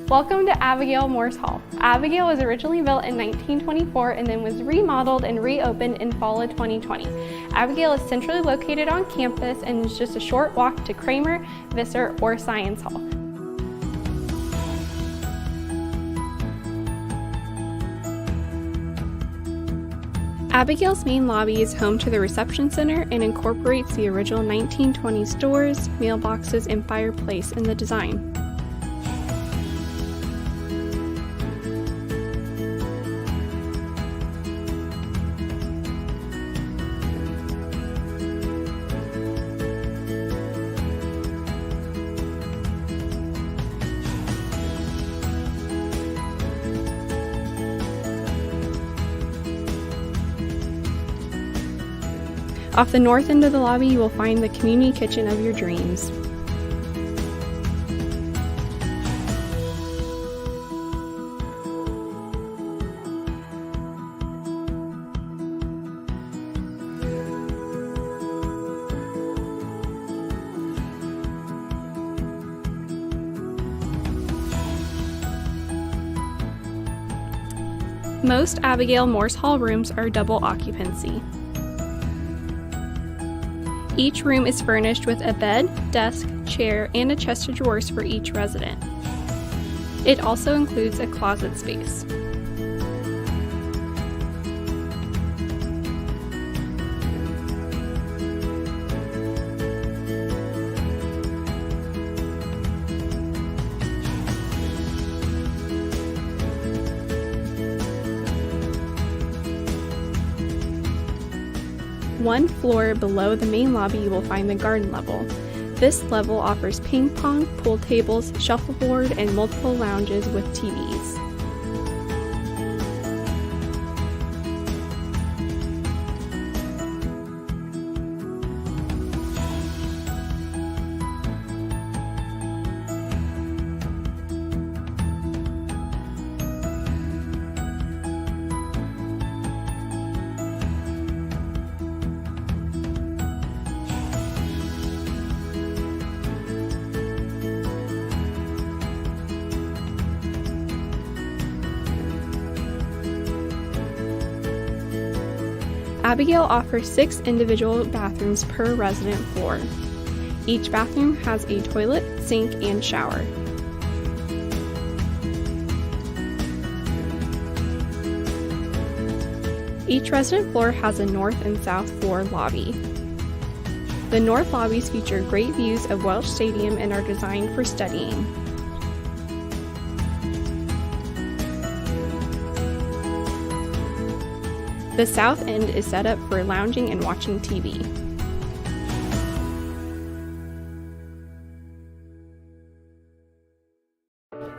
Welcome to Abigail Morse Hall. Abigail was originally built in 1924 and then was remodeled and reopened in fall of 2020. Abigail is centrally located on campus and is just a short walk to Kramer, Visser, or Science Hall. Abigail's main lobby is home to the reception center and incorporates the original 1920s doors, mailboxes, and fireplace in the design. Off the north end of the lobby, you will find the community kitchen of your dreams. Most Abigail Morse Hall rooms are double occupancy. Each room is furnished with a bed, desk, chair, and a chest of drawers for each resident. It also includes a closet space. One floor below the main lobby, you will find the garden level. This level offers ping pong, pool tables, shuffleboard, and multiple lounges with TVs. Abigail offers 6 individual bathrooms per resident floor. Each bathroom has a toilet, sink, and shower. Each resident floor has a north and south floor lobby. The north lobbies feature great views of Welch Stadium and are designed for studying. The south end is set up for lounging and watching TV.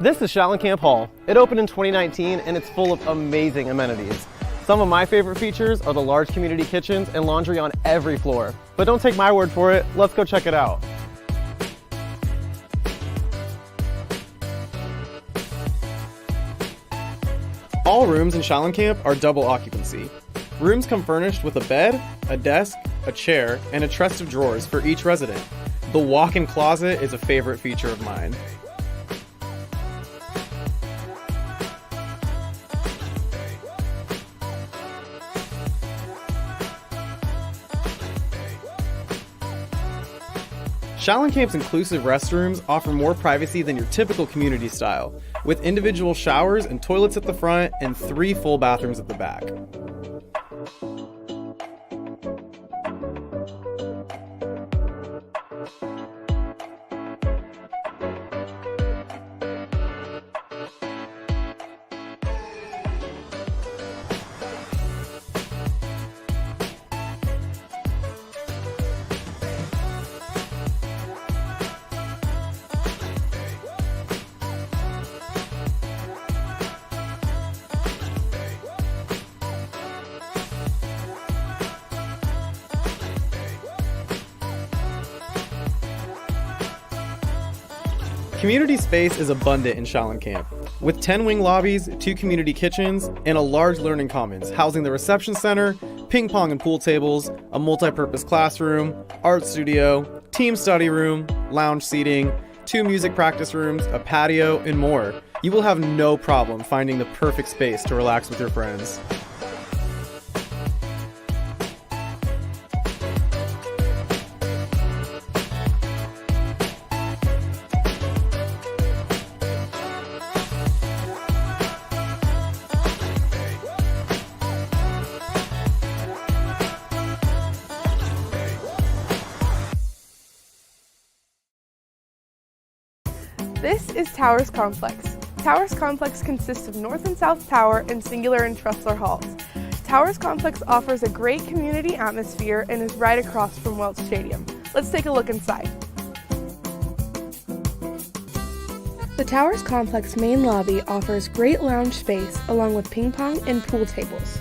This is Schallenkamp Hall. It opened in 2019 and it's full of amazing amenities. Some of my favorite features are the large community kitchens and laundry on every floor. But don't take my word for it, let's go check it out. All rooms in Schallenkamp are double occupancy. Rooms come furnished with a bed, a desk, a chair, and a chest of drawers for each resident. The walk-in closet is a favorite feature of mine. Schallenkamp's inclusive restrooms offer more privacy than your typical community style, with individual showers and toilets at the front and 3 full bathrooms at the back. Community space is abundant in Schallenkamp, with 10 wing lobbies, 2 community kitchens, and a large learning commons housing the reception center, ping pong and pool tables, a multi-purpose classroom, art studio, team study room, lounge seating, 2 music practice rooms, a patio, and more. You will have no problem finding the perfect space to relax with your friends. This is Towers Complex. Towers Complex consists of North and South Tower and Singular and Trussler halls. Towers Complex offers a great community atmosphere and is right across from Welch Stadium. Let's take a look inside. The Towers Complex main lobby offers great lounge space along with ping pong and pool tables.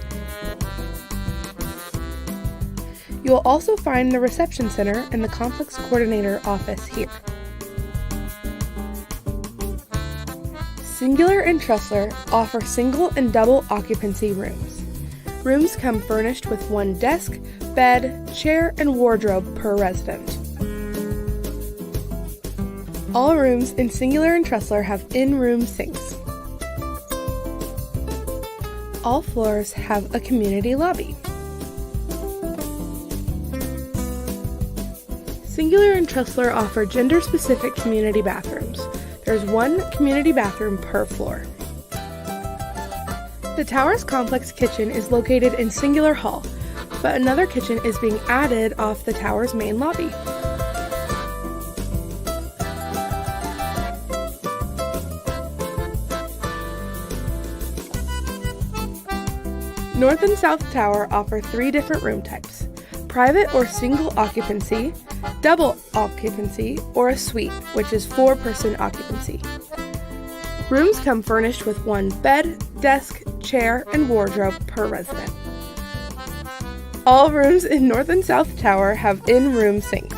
You will also find the reception center and the complex coordinator office here. Singular and Trussler offer single and double occupancy rooms. Rooms come furnished with one desk, bed, chair, and wardrobe per resident. All rooms in Singular and Trussler have in-room sinks. All floors have a community lobby. Singular and Trussler offer gender-specific community bathrooms. There's one community bathroom per floor. The Towers Complex kitchen is located in Singular Hall, but another kitchen is being added off the Towers main lobby. North and South Tower offer 3 different room types: private or single occupancy, double occupancy, or a suite, which is 4-person occupancy. Rooms come furnished with one bed, desk, chair, and wardrobe per resident. All rooms in North and South Tower have in-room sinks.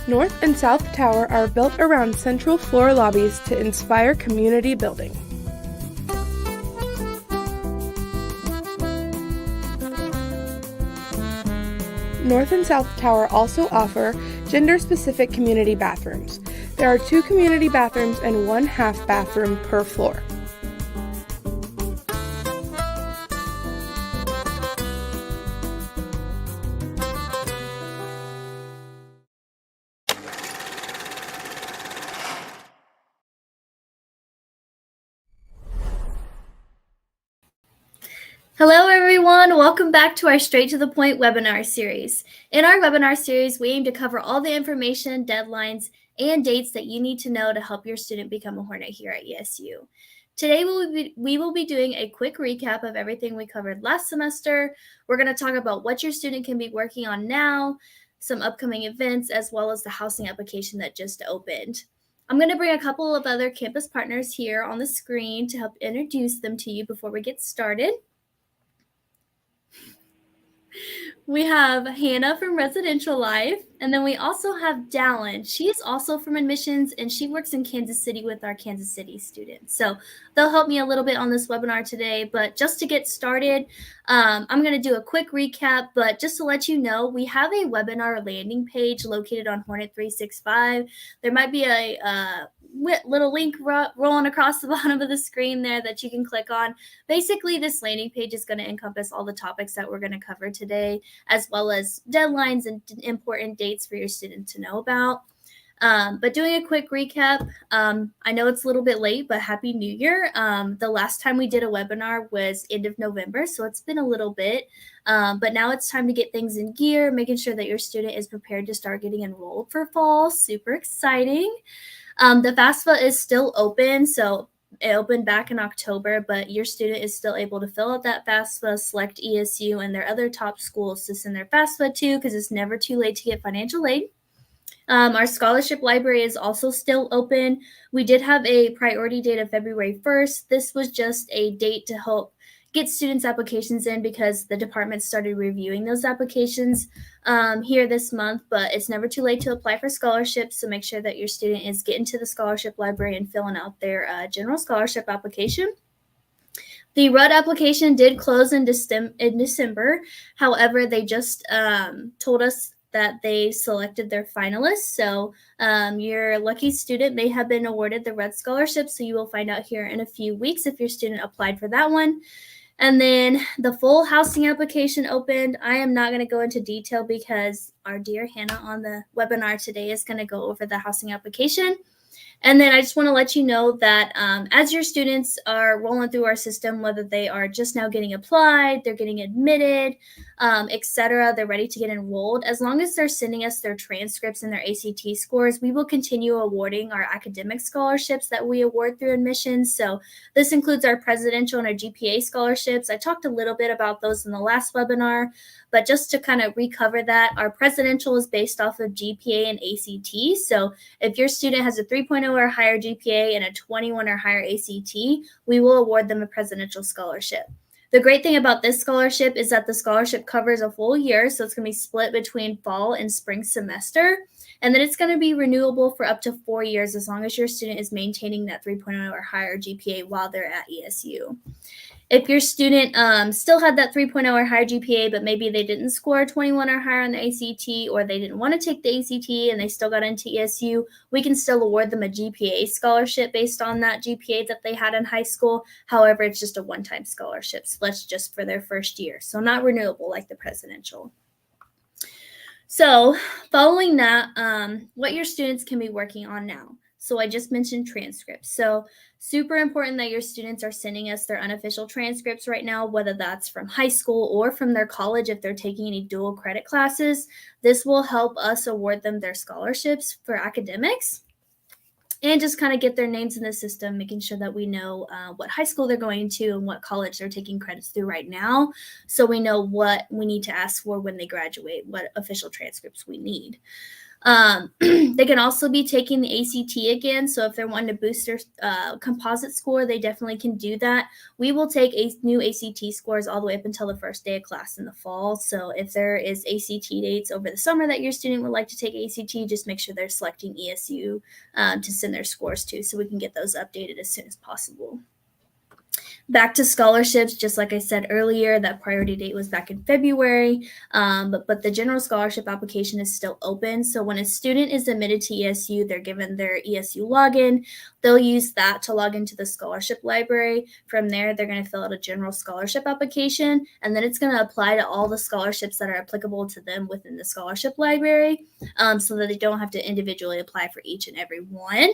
North and South Tower are built around central floor lobbies to inspire community building. North and South Tower also offer gender-specific community bathrooms. There are 2 community bathrooms and 1 half bathroom per floor. Hello everyone, welcome back to our Straight to the Point webinar series. In our webinar series, we aim to cover all the information, deadlines, and dates that you need to know to help your student become a Hornet here at ESU. Today we will be doing a quick recap of everything we covered last semester. We're going to talk about what your student can be working on now, some upcoming events, as well as the housing application that just opened. I'm going to bring a couple of other campus partners here on the screen to help introduce them to you before we get started. We have Hannah from Residential Life, and then we also have Dallin. She is also from admissions, and she works in Kansas City with our Kansas City students. So they'll help me a little bit on this webinar today, but just to get started, I'm going to do a quick recap, but just to let you know, we have a webinar landing page located on Hornet 365. There might be a little link rolling across the bottom of the screen there that you can click on. Basically, this landing page is going to encompass all the topics that we're going to cover today, as well as deadlines and important dates for your student to know about. But doing a quick recap, I know it's a little bit late, but Happy New Year. The last time we did a webinar was end of November, so it's been a little bit. But now it's time to get things in gear, making sure that your student is prepared to start getting enrolled for fall. Super exciting. The FAFSA is still open, so it opened back in October, but your student is still able to fill out that FAFSA, select ESU and their other top schools to send their FAFSA to, because it's never too late to get financial aid. Our scholarship library is also still open. We did have a priority date of February 1st. This was just a date to help get students' applications in because the department started reviewing those applications here this month, but it's never too late to apply for scholarships. So make sure that your student is getting to the scholarship library and filling out their general scholarship application. The RUD application did close in December. However, they just told us that they selected their finalists. So your lucky student may have been awarded the RUD scholarship. So you will find out here in a few weeks if your student applied for that one. And then the full housing application opened. I am not going to go into detail because our dear Hannah on the webinar today is going to go over the housing application. And then I just want to let you know that as your students are rolling through our system, whether they are just now getting applied, they're getting admitted, etc., they're ready to get enrolled, as long as they're sending us their transcripts and their ACT scores, we will continue awarding our academic scholarships that we award through admissions. So this includes our presidential and our GPA scholarships. I talked a little bit about those in the last webinar, but just to kind of recover that, our presidential is based off of GPA and ACT. So if your student has a 3.0 or higher GPA and a 21 or higher ACT, we will award them a presidential scholarship. The great thing about this scholarship is that the scholarship covers a full year, so it's going to be split between fall and spring semester, and then it's going to be renewable for up to 4 years as long as your student is maintaining that 3.0 or higher GPA while they're at ESU. If your student still had that 3.0 or higher GPA, but maybe they didn't score 21 or higher on the ACT, or they didn't want to take the ACT and they still got into ESU, we can still award them a GPA scholarship based on that GPA that they had in high school. However, it's just a one-time scholarship, so that's just for their first year. So not renewable like the presidential. So following that, what your students can be working on now. So I just mentioned transcripts. So super important that your students are sending us their unofficial transcripts right now, whether that's from high school or from their college if they're taking any dual credit classes. This will help us award them their scholarships for academics and just kind of get their names in the system, making sure that we know what high school they're going to and what college they're taking credits through right now, so we know what we need to ask for when they graduate, what official transcripts we need. They can also be taking the ACT again. So if they're wanting to boost their composite score, they definitely can do that. We will take new ACT scores all the way up until the first day of class in the fall. So if there is ACT dates over the summer that your student would like to take ACT, just make sure they're selecting ESU to send their scores to, so we can get those updated as soon as possible. Back to scholarships, just like I said earlier, that priority date was back in February, but the general scholarship application is still open. So when a student is admitted to ESU, they're given their ESU login. They'll use that to log into the scholarship library. From there, they're going to fill out a general scholarship application, and then it's going to apply to all the scholarships that are applicable to them within the scholarship library, so that they don't have to individually apply for each and every one.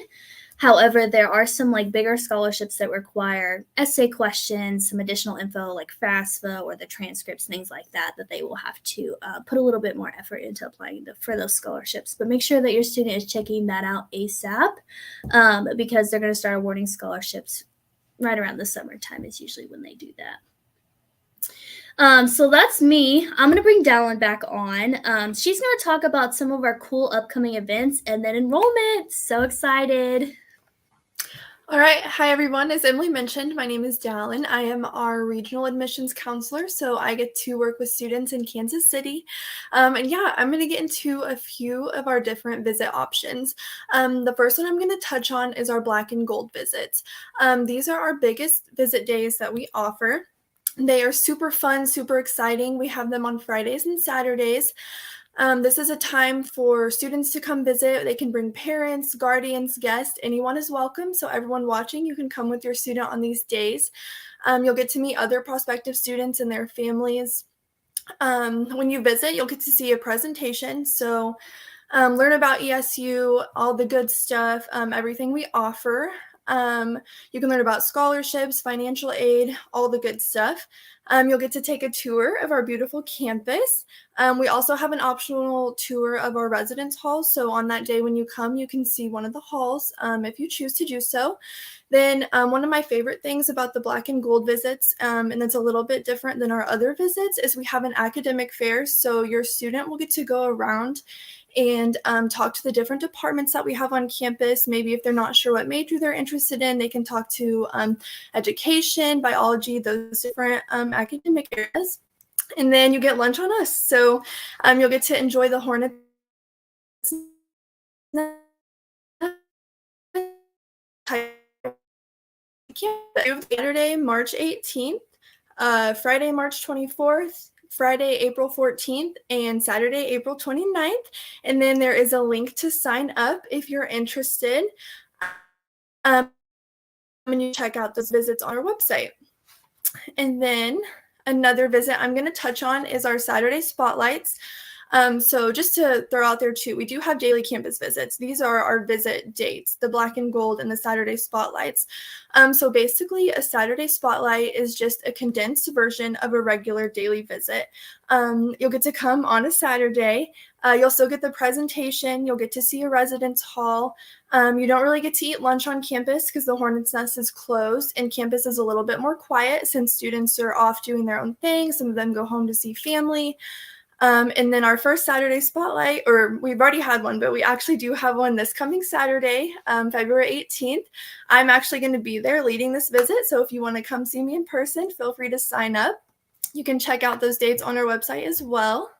However, there are some bigger scholarships that require essay questions, some additional info like FAFSA or the transcripts, things like that, that they will have to put a little bit more effort into applying for those scholarships. But make sure that your student is checking that out ASAP because they're going to start awarding scholarships right around the summertime is usually when they do that. So that's me. I'm going to bring Dallin back on. She's going to talk about some of our cool upcoming events and then enrollment. So excited. All right. Hi, everyone. As Emily mentioned, my name is Dallin. I am our regional admissions counselor, so I get to work with students in Kansas City. And yeah, I'm going to get into a few of our different visit options. The first one I'm going to touch on is our Black and Gold visits. These are our biggest visit days that we offer. They are super fun, super exciting. We have them on Fridays and Saturdays. This is a time for students to come visit. They can bring parents, guardians, guests. Anyone is welcome. So everyone watching, you can come with your student on these days. You'll get to meet other prospective students and their families. When you visit, you'll get to see a presentation. So learn about ESU, all the good stuff, everything we offer. You can learn about scholarships, financial aid, all the good stuff. You'll get to take a tour of our beautiful campus. We also have an optional tour of our residence hall. So on that day when you come, you can see one of the halls if you choose to do so. Then one of my favorite things about the Black and Gold visits, and it's a little bit different than our other visits, is we have an academic fair. So your student will get to go around and talk to the different departments that we have on campus. Maybe if they're not sure what major they're interested in, they can talk to education, biology, those different academic areas. And then you get lunch on us. So you'll get to enjoy the Hornet Saturday, March 18th, Friday, March 24th, Friday, April 14th, and Saturday, April 29th. And then there is a link to sign up if you're interested. And you check out those visits on our website. And then another visit I'm going to touch on is our Saturday spotlights. So just to throw out there too, we do have daily campus visits. These are our visit dates, the black and gold and the Saturday spotlights. So basically a Saturday spotlight is just a condensed version of a regular daily visit. You'll get to come on a Saturday. You'll still get the presentation. You'll get to see a residence hall. You don't really get to eat lunch on campus because the Hornet's Nest is closed and campus is a little bit more quiet since students are off doing their own thing. Some of them go home to see family. And then our first Saturday spotlight, or we've already had one, but we actually do have one this coming Saturday, February 18th. I'm actually going to be there leading this visit. So if you want to come see me in person, feel free to sign up. You can check out those dates on our website as well.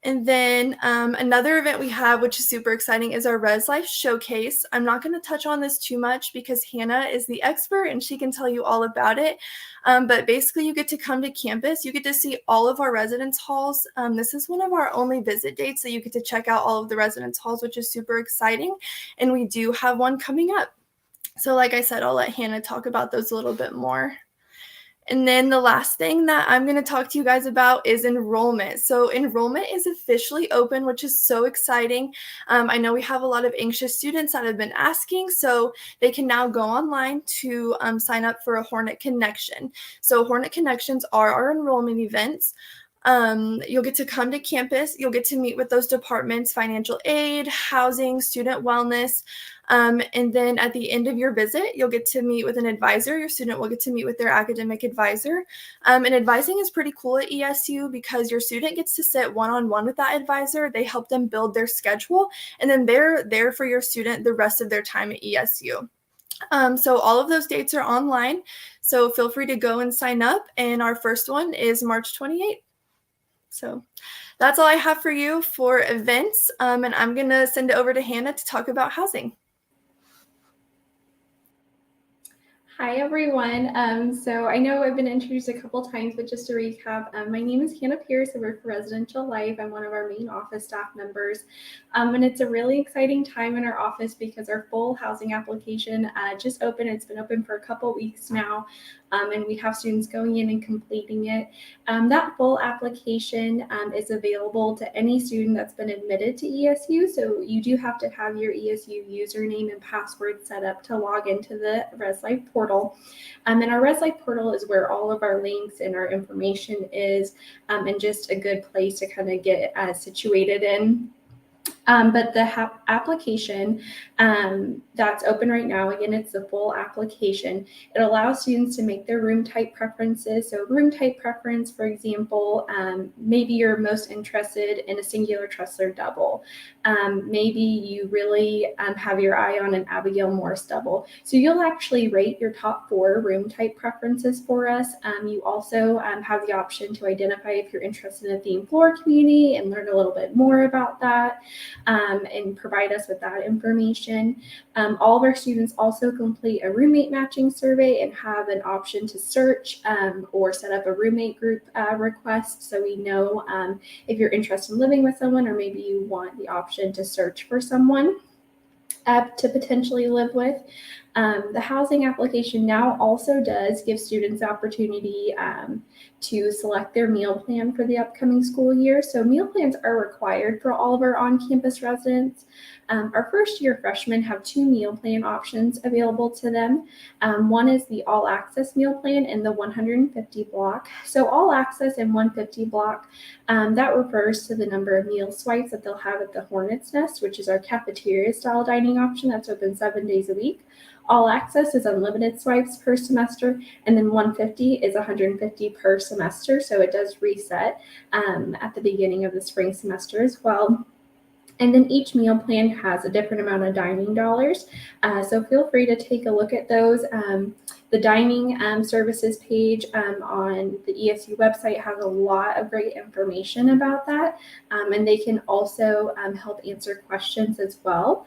And then another event we have, which is super exciting, is our Res Life Showcase. I'm not going to touch on this too much because Hannah is the expert and she can tell you all about it. But basically, you get to come to campus. You get to see all of our residence halls. This is one of our only visit dates, so you get to check out all of the residence halls, which is super exciting. And we do have one coming up. So like I said, I'll let Hannah talk about those a little bit more. And then the last thing that I'm going to talk to you guys about is enrollment. So enrollment is officially open, which is so exciting. I know we have a lot of anxious students that have been asking, so they can now go online to sign up for a Hornet Connection. So Hornet Connections are our enrollment events. You'll get to come to campus. You'll get to meet with those departments, financial aid, housing, student wellness. And then at the end of your visit, you'll get to meet with an advisor. Your student will get to meet with their academic advisor. And advising is pretty cool at ESU because your student gets to sit one-on-one with that advisor. They help them build their schedule, and then they're there for your student the rest of their time at ESU. So all of those dates are online. So feel free to go and sign up. And our first one is March 28th. So that's all I have for you for events. And I'm going to send it over to Hannah to talk about housing. Hi, everyone. So I know I've been introduced a couple times, but just to recap, my name is Hannah Pierce. I work for Residential Life. I'm one of our main office staff members. And it's a really exciting time in our office because our full housing application just opened. It's been open for a couple weeks now. And we have students going in and completing it. That full application is available to any student that's been admitted to ESU. So you do have to have your ESU username and password set up to log into the Res Life portal. And our Res Life portal is where all of our links and our information is, and just a good place to kind of get situated in. But the application that's open right now, again, it's the full application. It allows students to make their room type preferences. So room type preference, for example, maybe you're most interested in a singular trusser double. Maybe you really have your eye on an Abigail Morse double. So you'll actually rate your top 4 room type preferences for us. You also have the option to identify if you're interested in a theme floor community and learn a little bit more about that. And provide us with that information. All of our students also complete a roommate matching survey and have an option to search or set up a roommate group request, so we know if you're interested in living with someone, or maybe you want the option to search for someone to potentially live with. The housing application now also does give students the opportunity to select their meal plan for the upcoming school year. So meal plans are required for all of our on-campus residents. Our first year freshmen have 2 meal plan options available to them. One is the all access meal plan in the 150 block. So all access in 150 block, that refers to the number of meal swipes that they'll have at the Hornet's Nest, which is our cafeteria style dining option that's open 7 days a week. All access is unlimited swipes per semester, and then 150 is 150 per semester. So it does reset at the beginning of the spring semester as well. And then each meal plan has a different amount of dining dollars. So feel free to take a look at those. The dining services page on the ESU website has a lot of great information about that. And they can also help answer questions as well.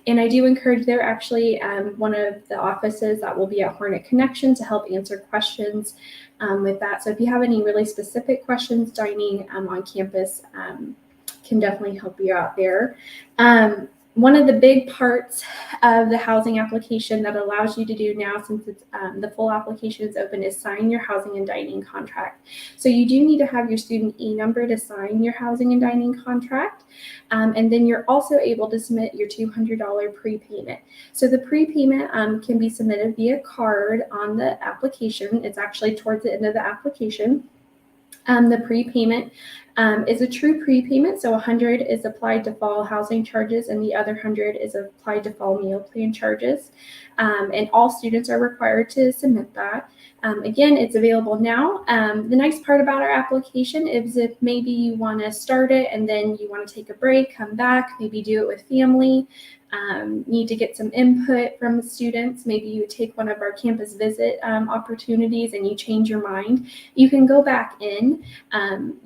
And I do encourage, they're actually one of the offices that will be at Hornet Connection to help answer questions with that. So if you have any really specific questions, dining on campus can definitely help you out there. One of the big parts of the housing application that allows you to do now, since it's, the full application is open, is sign your housing and dining contract. So you do need to have your student e-number to sign your housing and dining contract. And then you're also able to submit your $200 prepayment. So the prepayment can be submitted via card on the application. It's actually towards the end of the application. The prepayment is a true prepayment, so 100 is applied to fall housing charges and the other 100 is applied to fall meal plan charges. And all students are required to submit that. Again, it's available now. The nice part about our application is if maybe you want to start it and then you want to take a break, come back, maybe do it with family, need to get some input from the students, maybe you take one of our campus visit opportunities and you change your mind, you can go back in.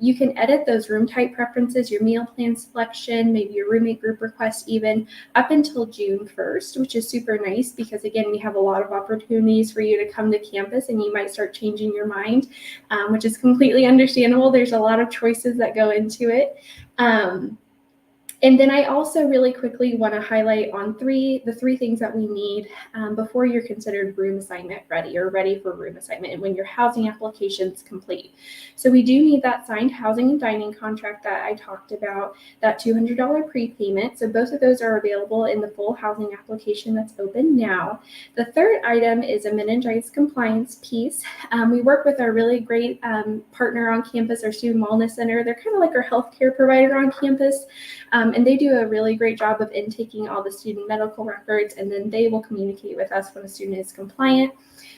You can edit those room type preferences, your meal plan selection, maybe your roommate group request even up until June 1st, which is super nice because again, we have a lot of opportunities for you to come to campus and you might start changing your mind, which is completely understandable. There's a lot of choices that go into it. And then I also really quickly want to highlight on the three things that we need before you're considered room assignment ready or ready for room assignment and when your housing application is complete. So we do need that signed housing and dining contract that I talked about, that $200 prepayment. So both of those are available in the full housing application that's open now. The third item is a meningitis compliance piece. We work with our really great partner on campus, our Student Wellness Center. They're kind of like our healthcare provider on campus. And they do a really great job of intaking all the student medical records, and then they will communicate with us when a student is compliant.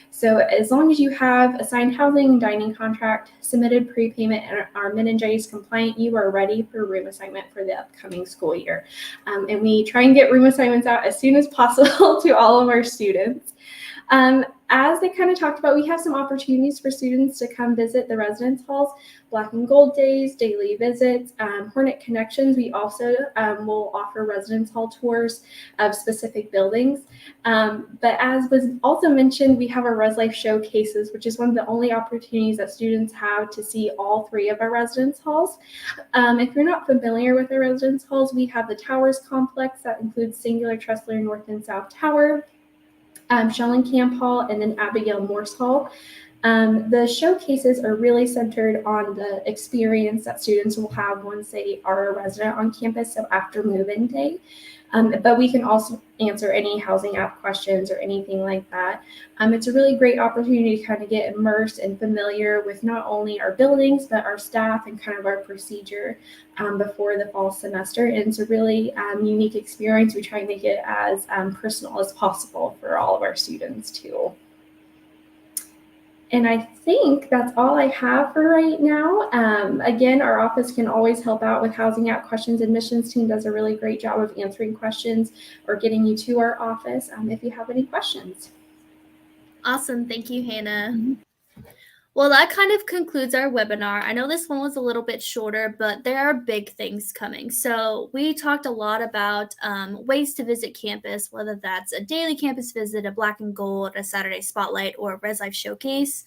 So as long as you have a signed housing and dining contract, submitted prepayment, and are meningitis compliant, you are ready for room assignment for the upcoming school year. And we try and get room assignments out as soon as possible to all of our students. As they kind of talked about, we have some opportunities for students to come visit the residence halls, Black and Gold Days, daily visits, Hornet Connections. We also will offer residence hall tours of specific buildings. But as was also mentioned, we have our Res Life showcases, which is one of the only opportunities that students have to see all three of our residence halls. If you're not familiar with our residence halls, we have the Towers complex that includes Singular, Tressler, North and South Tower, Schellenkamp Hall, and then Abigail Morse Hall. The showcases are really centered on the experience that students will have once they are a resident on campus, so after move-in day. But we can also answer any housing app questions or anything like that. It's a really great opportunity to kind of get immersed and familiar with not only our buildings, but our staff and kind of our procedure before the fall semester. And it's a really unique experience. We try and make it as personal as possible for all of our students too. And I think that's all I have for right now. Again, our office can always help out with housing app questions. Admissions team does a really great job of answering questions or getting you to our office if you have any questions. Awesome. Thank you, Hannah. Well, that kind of concludes our webinar. I know this one was a little bit shorter, but there are big things coming. So we talked a lot about ways to visit campus, whether that's a daily campus visit, a Black and Gold, a Saturday Spotlight, or a Res Life Showcase.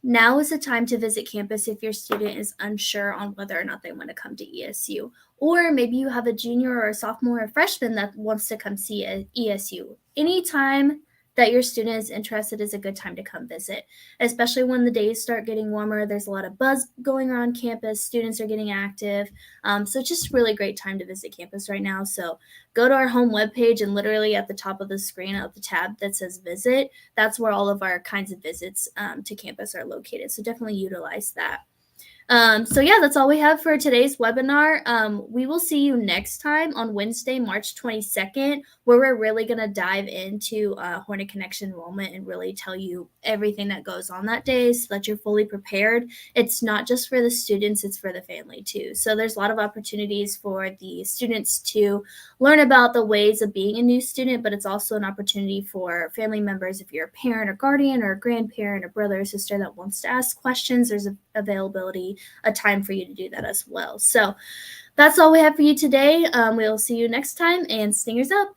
Now is the time to visit campus if your student is unsure on whether or not they want to come to ESU. Or maybe you have a junior or a sophomore or freshman that wants to come see ESU. Anytime that your student is interested is a good time to come visit, especially when the days start getting warmer. There's a lot of buzz going around campus. Students are getting active. So it's just a really great time to visit campus right now. So go to our home webpage and literally at the top of the screen at the tab that says visit, that's where all of our kinds of visits to campus are located. So definitely utilize that. So yeah, that's all we have for today's webinar. We will see you next time on Wednesday, March 22nd, where we're really going to dive into Hornet Connection enrollment and really tell you everything that goes on that day so that you're fully prepared. It's not just for the students, it's for the family too. So there's a lot of opportunities for the students to learn about the ways of being a new student, but it's also an opportunity for family members. If you're a parent or guardian or a grandparent or brother or sister that wants to ask questions, there's availability, a time for you to do that as well. So that's all we have for you today. We'll see you next time, and Stingers up.